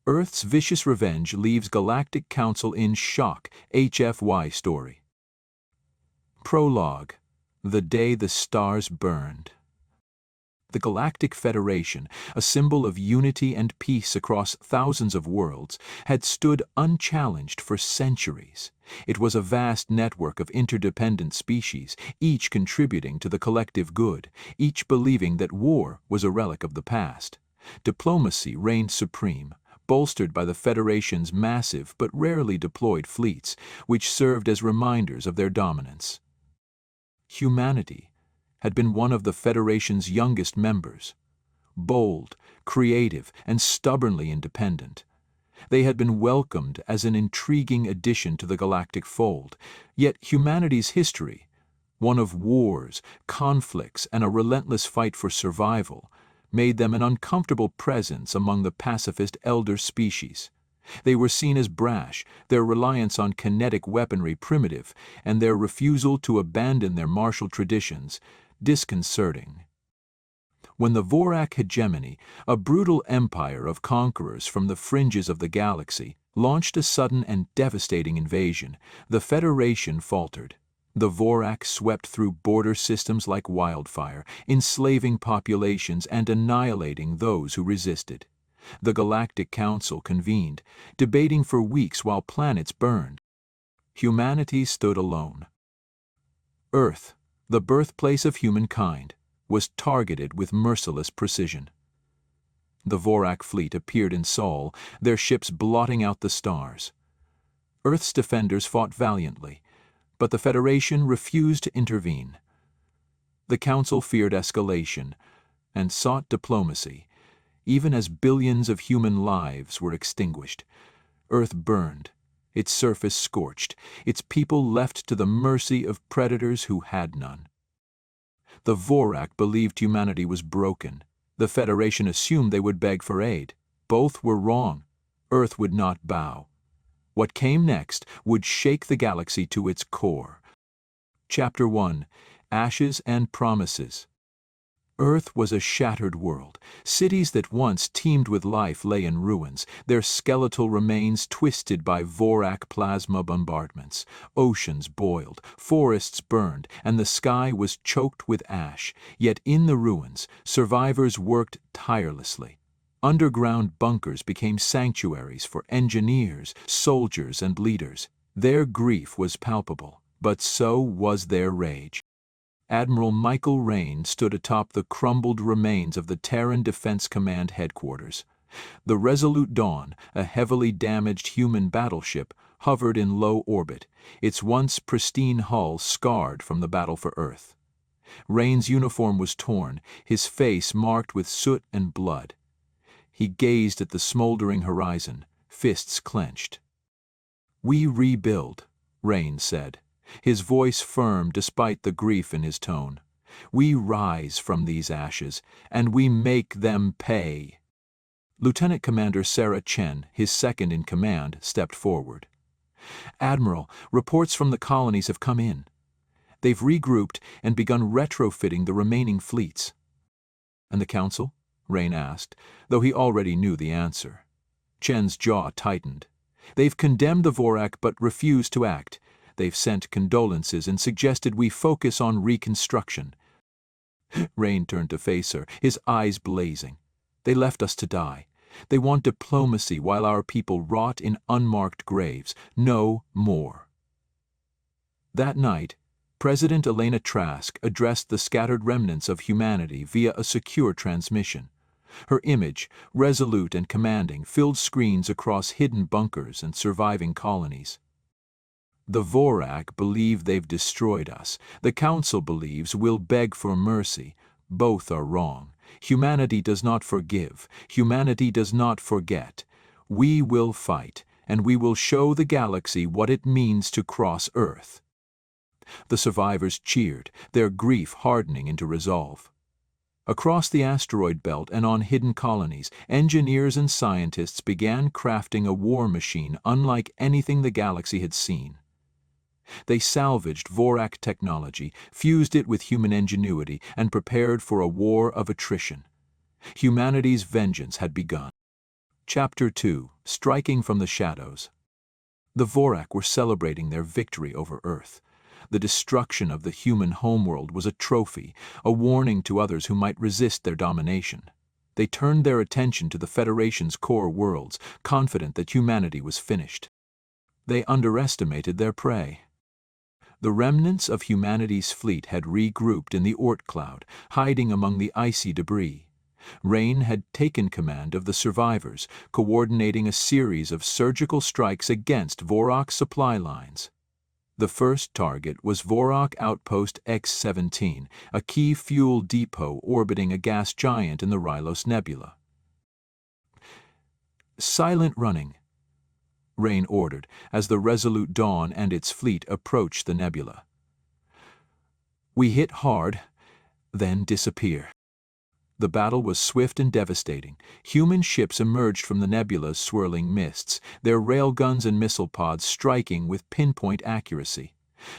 Earth's vicious revenge leaves Galactic Council in shock. HFY Story. Prologue. The day the stars burned. The Galactic Federation, a symbol of unity and peace across thousands of worlds, had stood unchallenged for centuries. It was a vast network of interdependent species, each contributing to the collective good, each believing that war was a relic of the past. Diplomacy reigned supreme, bolstered by the Federation's massive but rarely deployed fleets, which served as reminders of their dominance. Humanity had been one of the Federation's youngest members. Bold, creative, and stubbornly independent, they had been welcomed as an intriguing addition to the galactic fold. Yet humanity's history, one of wars, conflicts, and a relentless fight for survival, made them an uncomfortable presence among the pacifist elder species. They were seen as brash, their reliance on kinetic weaponry primitive, and their refusal to abandon their martial traditions disconcerting. When the Vorrak Hegemony, a brutal empire of conquerors from the fringes of the galaxy, launched a sudden and devastating invasion, the Federation faltered. The Vorrak swept through border systems like wildfire, enslaving populations and annihilating those who resisted. The Galactic Council convened, debating for weeks while planets burned. Humanity stood alone. Earth, the birthplace of humankind, was targeted with merciless precision. The Vorrak fleet appeared in Sol, their ships blotting out the stars. Earth's defenders fought valiantly, but the Federation refused to intervene. The Council feared escalation and sought diplomacy, even as billions of human lives were extinguished. Earth burned, its surface scorched, its people left to the mercy of predators who had none. The Vorrak believed humanity was broken. The Federation assumed they would beg for aid. Both were wrong. Earth would not bow. What came next would shake the galaxy to its core. Chapter 1. Ashes and Promises. Earth was a shattered world. Cities that once teemed with life lay in ruins, their skeletal remains twisted by Vorrak plasma bombardments. Oceans boiled, forests burned, and the sky was choked with ash. Yet in the ruins, survivors worked tirelessly. Underground bunkers became sanctuaries for engineers, soldiers, and leaders. Their grief was palpable, but so was their rage. Admiral Raine stood atop the crumbled remains of the Terran Defense Command headquarters. The Resolute Dawn, a heavily damaged human battleship, hovered in low orbit, its once pristine hull scarred from the battle for Earth. Raine's uniform was torn, his face marked with soot and blood. He gazed at the smoldering horizon, fists clenched. "We rebuild," Raine said, his voice firm despite the grief in his tone. "We rise from these ashes, and we make them pay." Lieutenant Commander Sarah Chen, his second in command, stepped forward. "Admiral, reports from the colonies have come in. They've regrouped and begun retrofitting the remaining fleets." "And the Council?" Raine asked, though he already knew the answer. Chen's jaw tightened. "They've condemned the Vorrak but refused to act. They've sent condolences and suggested we focus on reconstruction." Raine turned to face her, his eyes blazing. "They left us to die. They want diplomacy while our people rot in unmarked graves. No more." That night, President Elena Trask addressed the scattered remnants of humanity via a secure transmission. Her image, resolute and commanding, filled screens across hidden bunkers and surviving colonies. "The Vorrak believe they've destroyed us. The Council believes we'll beg for mercy. Both are wrong. Humanity does not forgive. Humanity does not forget. We will fight, and we will show the galaxy what it means to cross Earth." The survivors cheered, their grief hardening into resolve. Across the asteroid belt and on hidden colonies, engineers and scientists began crafting a war machine unlike anything the galaxy had seen. They salvaged Vorrak technology, fused it with human ingenuity, and prepared for a war of attrition. Humanity's vengeance had begun. Chapter 2. striking from the shadows. The Vorrak were celebrating their victory over Earth. The destruction of the human homeworld was a trophy, a warning to others who might resist their domination. They turned their attention to the Federation's core worlds, confident that humanity was finished. They underestimated their prey. The remnants of humanity's fleet had regrouped in the Oort cloud, hiding among the icy debris. Raine had taken command of the survivors, coordinating a series of surgical strikes against Vorrak supply lines. The first target was Vorrak Outpost X-17, a key fuel depot orbiting a gas giant in the Rylos Nebula. "Silent running," Raine ordered, as the Resolute Dawn and its fleet approached the nebula. "We hit hard, then disappear." The battle was swift and devastating. Human ships emerged from the nebula's swirling mists, their railguns and missile pods striking with pinpoint accuracy.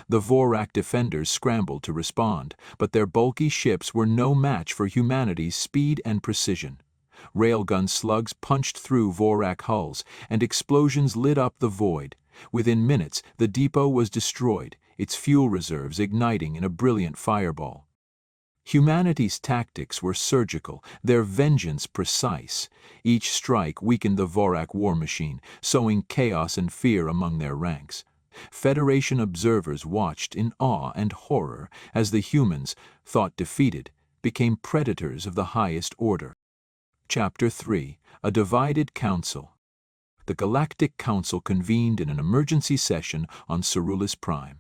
The Vorrak defenders scrambled to respond, but their bulky ships were no match for humanity's speed and precision. Railgun slugs punched through Vorrak hulls, and explosions lit up the void. Within minutes, the depot was destroyed, its fuel reserves igniting in a brilliant fireball. Humanity's tactics were surgical, their vengeance precise. Each strike weakened the Vorrak war machine, sowing chaos and fear among their ranks. Federation observers watched in awe and horror as the humans, thought defeated, became predators of the highest order. Chapter 3: A Divided Council. The Galactic Council convened in an emergency session on Cerulus Prime.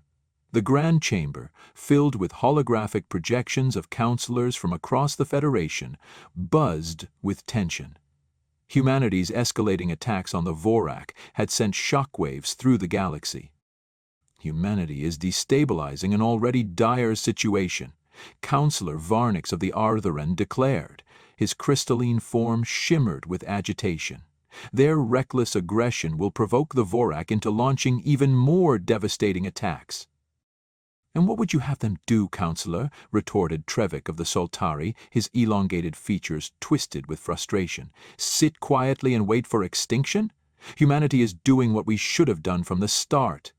The Grand Chamber, filled with holographic projections of counselors from across the Federation, buzzed with tension. Humanity's escalating attacks on the Vorrak had sent shockwaves through the galaxy. Humanity is destabilizing an already dire situation, Counselor Varnix of the Artheren declared. His crystalline form shimmered with agitation. Their reckless aggression will provoke the Vorrak into launching even more devastating attacks. "And what would you have them do, Counselor?" retorted Trevik of the Soltari, his elongated features twisted with frustration. "Sit quietly and wait for extinction? Humanity is doing what we should have done from the start."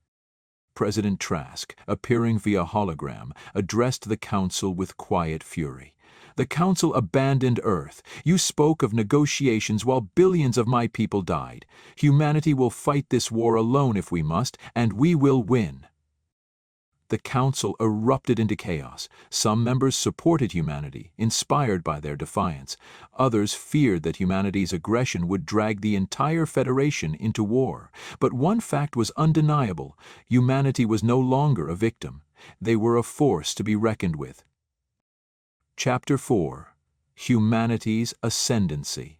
President Trask, appearing via hologram, addressed the Council with quiet fury. "The Council abandoned Earth. You spoke of negotiations while billions of my people died. Humanity will fight this war alone if we must, and we will win." The Council erupted into chaos. Some members supported humanity, inspired by their defiance. Others feared that humanity's aggression would drag the entire Federation into war. But one fact was undeniable: humanity was no longer a victim. They were a force to be reckoned with. Chapter 4: Humanity's Ascendancy.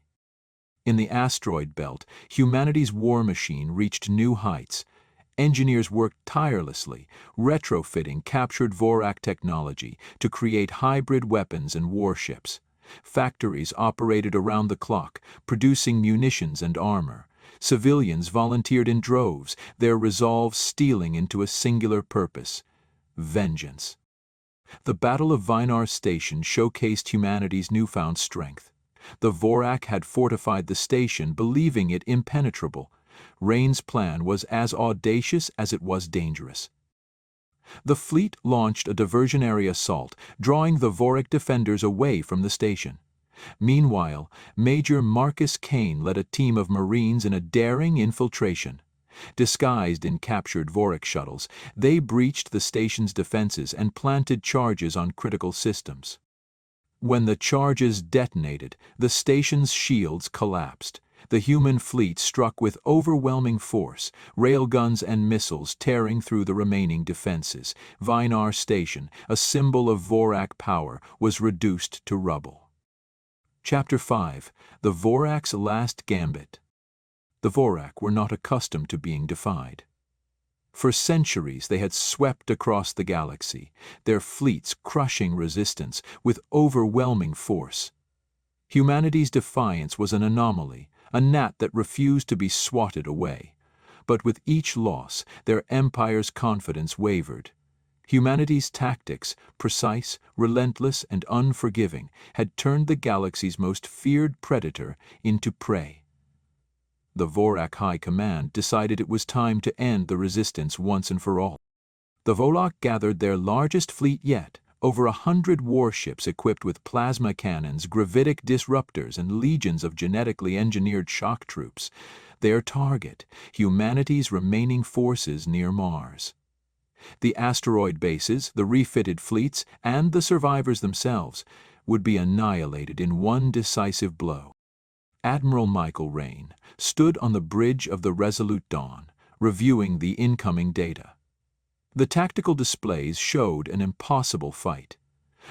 In the asteroid belt, humanity's war machine reached new heights. Engineers worked tirelessly, retrofitting captured Vorrak technology to create hybrid weapons and warships. Factories operated around the clock, producing munitions and armor. Civilians volunteered in droves, their resolve steeling into a singular purpose: vengeance. The Battle of Vinar Station showcased humanity's newfound strength. The Vorrak had fortified the station, believing it impenetrable. Raine's plan was as audacious as it was dangerous. The fleet launched a diversionary assault, drawing the Vorrak defenders away from the station. Meanwhile, Major Marcus Kane led a team of Marines in a daring infiltration. Disguised in captured Vorrak shuttles, they breached the station's defenses and planted charges on critical systems. When the charges detonated, the station's shields collapsed. The human fleet struck with overwhelming force, railguns and missiles tearing through the remaining defenses. Vinar Station, a symbol of Vorrak power, was reduced to rubble. Chapter 5: The Vorrak's Last Gambit. The Vorrak were not accustomed to being defied. For centuries they had swept across the galaxy, their fleets crushing resistance with overwhelming force. Humanity's defiance was an anomaly, a gnat that refused to be swatted away. But with each loss, their empire's confidence wavered. Humanity's tactics, precise, relentless, and unforgiving, had turned the galaxy's most feared predator into prey. The Vorrak High Command decided it was time to end the resistance once and for all. The Vorrak gathered their largest fleet yet, over 100 warships equipped with plasma cannons, gravitic disruptors, and legions of genetically engineered shock troops. Their target, humanity's remaining forces near Mars. The asteroid bases, the refitted fleets, and the survivors themselves would be annihilated in one decisive blow. Admiral Raine stood on the bridge of the Resolute Dawn, reviewing the incoming data. The tactical displays showed an impossible fight.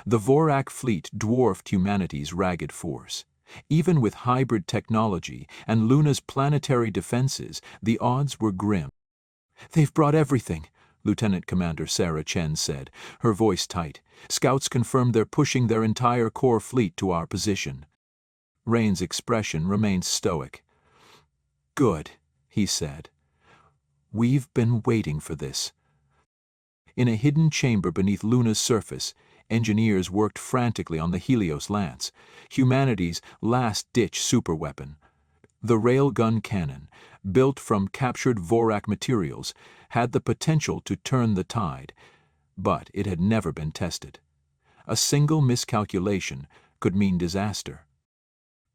The Vorrak fleet dwarfed humanity's ragged force. Even with hybrid technology and Luna's planetary defenses, the odds were grim. "They've brought everything," Lieutenant Commander Sarah Chen said, her voice tight. "Scouts confirmed they're pushing their entire core fleet to our position." Raine's expression remained stoic. "Good," he said. "We've been waiting for this." In a hidden chamber beneath Luna's surface, engineers worked frantically on the Helios Lance, humanity's last-ditch superweapon. The railgun cannon, built from captured Vorrak materials, had the potential to turn the tide, but it had never been tested. A single miscalculation could mean disaster.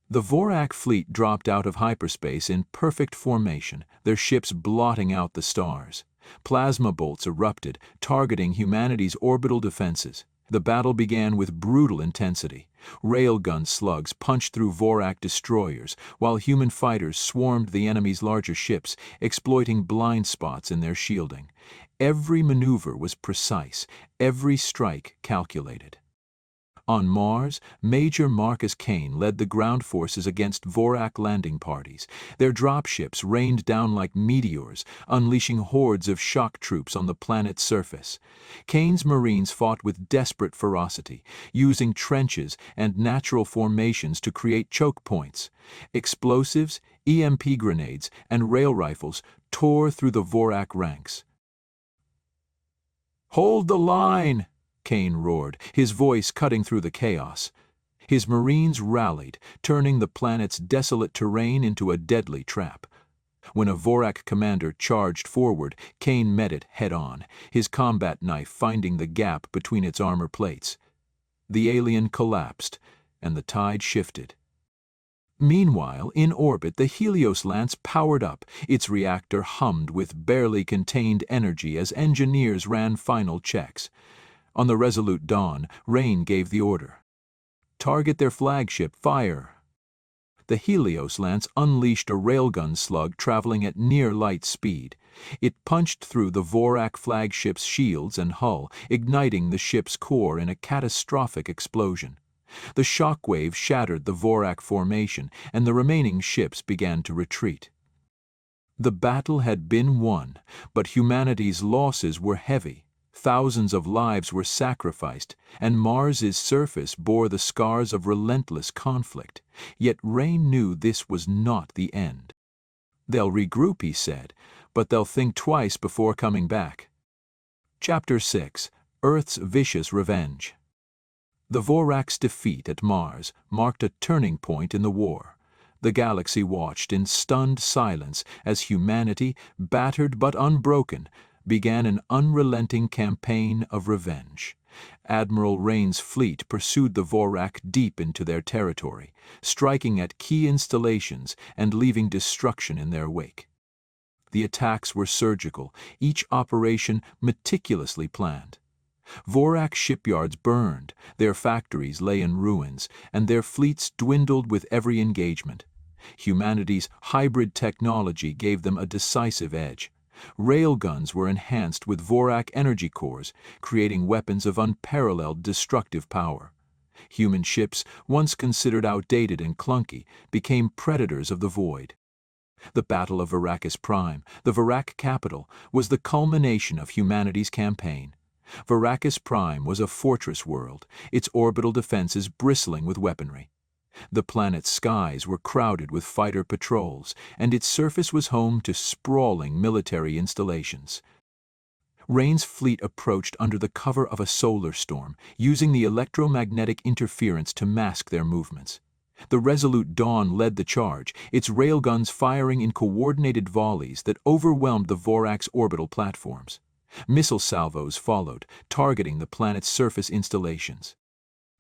The Vorrak fleet dropped out of hyperspace in perfect formation, their ships blotting out the stars. Plasma bolts erupted, targeting humanity's orbital defenses. The battle began with brutal intensity. Railgun slugs punched through Vorrak destroyers, while human fighters swarmed the enemy's larger ships, exploiting blind spots in their shielding. Every maneuver was precise, every strike calculated. On Mars, Major Marcus Kane led the ground forces against Vorrak landing parties. Their dropships rained down like meteors, unleashing hordes of shock troops on the planet's surface. Kane's Marines fought with desperate ferocity, using trenches and natural formations to create choke points. Explosives, EMP grenades, and rail rifles tore through the Vorrak ranks. "Hold the line!" Kane roared, his voice cutting through the chaos. His Marines rallied, turning the planet's desolate terrain into a deadly trap. When a Vorrak commander charged forward, Kane met it head-on, his combat knife finding the gap between its armor plates. The alien collapsed, and the tide shifted. Meanwhile, in orbit, the Helios Lance powered up. Its reactor hummed with barely contained energy as engineers ran final checks. On the Resolute Dawn, Raine gave the order. "Target their flagship, fire!" The Helios Lance unleashed a railgun slug traveling at near light speed. It punched through the Vorrak flagship's shields and hull, igniting the ship's core in a catastrophic explosion. The shockwave shattered the Vorrak formation, and the remaining ships began to retreat. The battle had been won, but humanity's losses were heavy. Thousands of lives were sacrificed, and Mars's surface bore the scars of relentless conflict. Yet Raine knew this was not the end. "They'll regroup," he said, "but they'll think twice before coming back." Chapter 6: Earth's Vicious Revenge. The Vorrak's defeat at Mars marked a turning point in the war. The galaxy watched in stunned silence as humanity, battered but unbroken, began an unrelenting campaign of revenge. Admiral Raine's fleet pursued the Vorrak deep into their territory, striking at key installations and leaving destruction in their wake. The attacks were surgical, each operation meticulously planned. Vorrak shipyards burned, their factories lay in ruins, and their fleets dwindled with every engagement. Humanity's hybrid technology gave them a decisive edge. Railguns were enhanced with Vorrak energy cores, creating weapons of unparalleled destructive power. Human ships, once considered outdated and clunky, became predators of the void. The Battle of Vorrakis Prime, the Vorrak capital, was the culmination of humanity's campaign. Vorrakis Prime was a fortress world, its orbital defenses bristling with weaponry. The planet's skies were crowded with fighter patrols, and its surface was home to sprawling military installations. Raine's fleet approached under the cover of a solar storm, using the electromagnetic interference to mask their movements. The Resolute Dawn led the charge, its railguns firing in coordinated volleys that overwhelmed the Vorrak's orbital platforms. Missile salvos followed, targeting the planet's surface installations.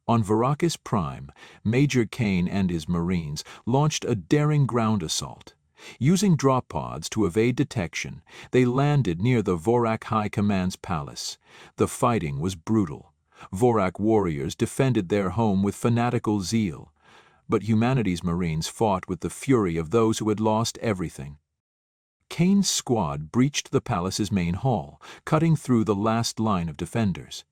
On Vorrakis Prime, Major Kane and his Marines launched a daring ground assault. Using drop pods to evade detection, they landed near the Vorrak High Command's palace. The fighting was brutal. Vorrak warriors defended their home with fanatical zeal, but humanity's Marines fought with the fury of those who had lost everything. Kane's squad breached the palace's main hall, cutting through the last line of defenders.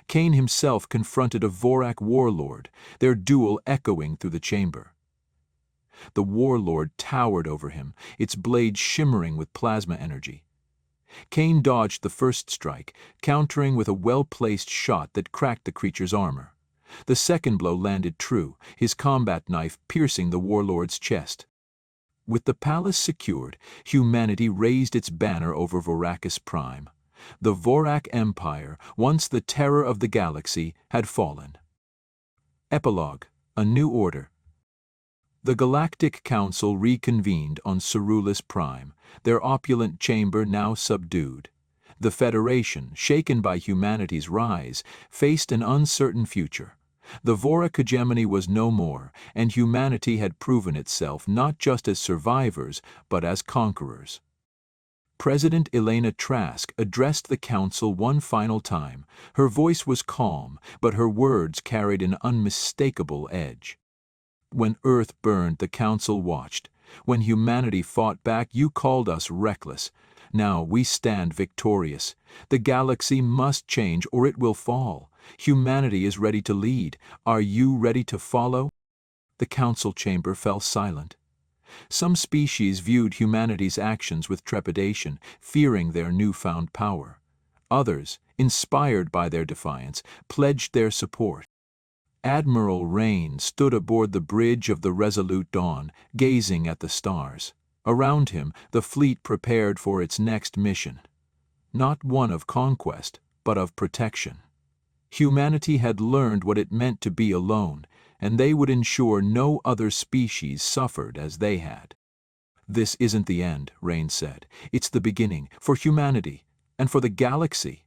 Kane himself confronted a Vorrak warlord, their duel echoing through the chamber. The warlord towered over him, its blade shimmering with plasma energy. Kane dodged the first strike, countering with a well-placed shot that cracked the creature's armor. The second blow landed true, his combat knife piercing the warlord's chest. With the palace secured, humanity raised its banner over Vorrakis Prime. The Vorrak Empire, once the terror of the galaxy, had fallen. Epilogue: A New Order. The Galactic Council reconvened on Cerulus Prime, their opulent chamber now subdued. The Federation, shaken by humanity's rise, faced an uncertain future. The Vorrak Hegemony was no more, and humanity had proven itself not just as survivors, but as conquerors. President Elena Trask addressed the council one final time. Her voice was calm, but her words carried an unmistakable edge. When Earth burned, the council watched. When humanity fought back, you called us reckless. Now we stand victorious. The galaxy must change or it will fall. Humanity is ready to lead. Are you ready to follow? The council chamber fell silent. Some species viewed humanity's actions with trepidation, fearing their newfound power. Others, inspired by their defiance, pledged their support. Admiral Raine stood aboard the bridge of the Resolute Dawn, gazing at the stars. Around him, the fleet prepared for its next mission. Not one of conquest, but of protection. Humanity had learned what it meant to be alone, and they would ensure no other species suffered as they had. "This isn't the end," Raine said. "It's the beginning, for humanity, and for the galaxy."